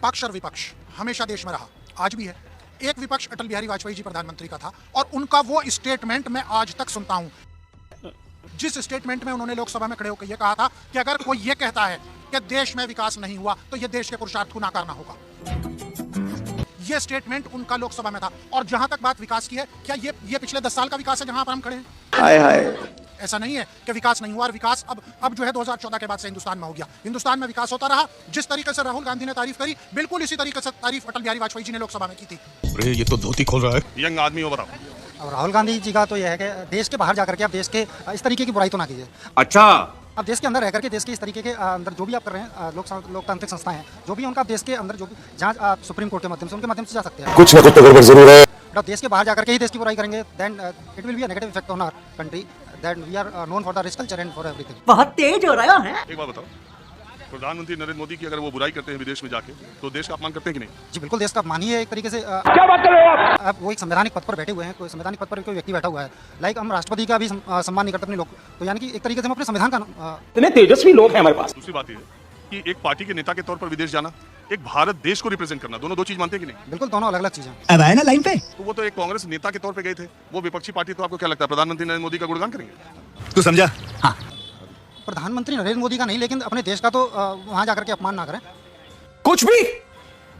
पक्ष और विपक्ष हमेशा देश में रहा, आज भी है। एक विपक्ष अटल बिहारी वाजपेयी जी प्रधानमंत्री का था और उनका वो स्टेटमेंट मैं आज तक सुनता हूं, जिस स्टेटमेंट में उन्होंने लोकसभा में खड़े होकर यह कहा था कि अगर कोई ये कहता है कि देश में विकास नहीं हुआ तो यह देश के पुरुषार्थ को नाकारना होगा। यह स्टेटमेंट उनका लोकसभा में था। और जहां तक बात विकास की है, क्या ये पिछले 10 साल का विकास है जहां पर हम खड़े हैं? हाय हाय, ऐसा नहीं है कि विकास नहीं हुआ। और विकास अब जो है 2014 के बाद से हिंदुस्तान में हो गया। हिंदुस्तान में विकास होता रहा। जिस तरीके से राहुल गांधी ने तारीफ करी, बिल्कुल इसी तरीके से तारीफ अटल बिहारी वाजपेयी जी ने लोकसभा में की थी। अरे ये तो धोती खोल रहा है। यंग आदमी हो बताओ। और राहुल गांधी जी का तो यह है कि देश के बाहर जाकर के आप देश के इस तरीके की बुराई तो ना कीजिए। अच्छा, आप देश के अंदर रह करके देश के इस तरीके के अंदर जो भी आप कर रहे हैं, लोकतांत्रिक संस्थाएं हैं जो भी उनका देश के अंदर जो भी जहाँ आप सुप्रीम कोर्ट के माध्यम से उनके माध्यम से जा सकते हैं। कुछ ना कुछ तो गड़बड़ जरूर है। आप देश के बाहर जाकर के ही देश की बुराई करेंगे, then it will be a negative effect on our country, that we are known for the rich culture and for everything. बहुत तेज हो रहा है। एक बात बताओ, प्रधानमंत्री नरेंद्र मोदी की अगर वो बुराई करते हैं विदेश में जाके, तो देश का अपमान करते हैं कि नहीं? जी बिल्कुल, देश का अपमान ही है एक तरीके से। क्या बात कर रहे हो आप? वो एक संवैधानिक पद पर बैठे हुए हैं, कोई संवैधानिक पद पर कोई व्यक्ति बैठा हुआ है। लाइक हम राष्ट्रपति का भी सम्मान नहीं करते अपने लोग, तो यानी कि एक तरीके से हम अपने संविधान का इतने तेजस्वी लोग हैं हमारे पास। दूसरी बात ये है कि एक पार्टी के नेता के तौर पर विदेश जाना, एक भारत देश को रिप्रेजेंट करना, दोनों दो चीज मानते हैं कि नहीं? बिल्कुल, दोनों अलग अलग चीजें। अब आए ना लाइन पे। तो वो तो एक कांग्रेस नेता के तौर पे गए थे, वो विपक्षी पार्टी, तो आपको क्या लगता है प्रधानमंत्री नरेंद्र मोदी का गुणगान करेंगे? तू समझा? हाँ। प्रधानमंत्री नरेंद्र मोदी का नहीं, लेकिन अपने देश का तो वहां जाकर के अपमान ना करें। कुछ भी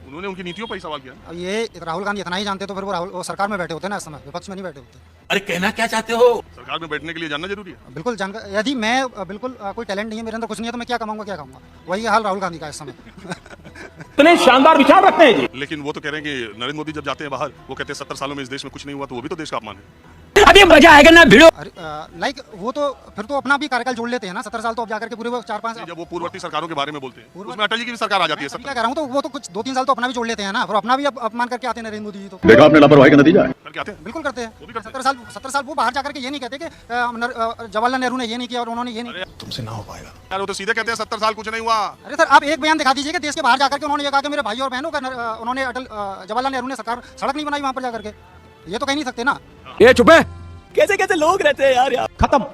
उन्होंने उनकी नीतियों पर ही सवाल किया। अब ये राहुल गांधी इतना ही जानते तो फिर वो सरकार में बैठे होते ना, इस समय विपक्ष में नहीं बैठे होते। अरे कहना क्या चाहते हो? सरकार में बैठने के लिए जानना जरूरी है। बिल्कुल जानकर, यदि मैं बिल्कुल कोई टैलेंट नहीं है, मेरे अंदर कुछ नहीं है, तो मैं क्या कमाऊंगा, क्या खाऊंगा? वही हाल राहुल गांधी का इस समय। इतने शानदार विचार रखते हैं जी। लेकिन वो तो कह रहे हैं कि नरेंद्र मोदी जब जाते हैं बाहर, वो कहते हैं 70 सालों में इस देश में कुछ नहीं हुआ, तो वो भी तो देश का अपमान है। अभी मजा आएगा ना भिड़ो। लाइक वो तो फिर तो अपना भी कार्यकाल जोड़ लेते हैं ना। 70 साल तो अब जाकर के पूरे 4-5। जब वो पूर्ववर्ती सरकारों के बारे में बोलते हैं, उसमें अटल जी की भी सरकार आ जाती है। क्या कह रहा हूँ, तो वो तो कुछ 2-3 साल तो अपना भी जोड़ लेते हैं ना, और अपना भी अपमान करके आते हैं नरेंद्र मोदी जी। तो देखा आपने लापरवाही का नतीजा है। करके आते हैं, बिल्कुल करते हैं। वो भी करते हैं। 70 साल वो बाहर जाकर के ये नहीं कहते कि जवाहरलाल नेहरू ने ये नहीं किया और उन्होंने ये नहीं किया। तुमसे ना हो पाएगा यार, वो तो सीधे कहते हैं 70 साल कुछ नहीं हुआ। अरे सर, आप एक बयान दिखा दीजिए कि देश के बाहर जाकर के उन्होंने ये कहा कि मेरे भाई और बहनों का उन्होंने जवाहरलाल नेहरू ने सरकार सड़क नहीं बनाई वहां पर जाकर के। ये तो कह नहीं सकते ना। ये चुप है। कैसे कैसे लोग रहते हैं यार। खत्म।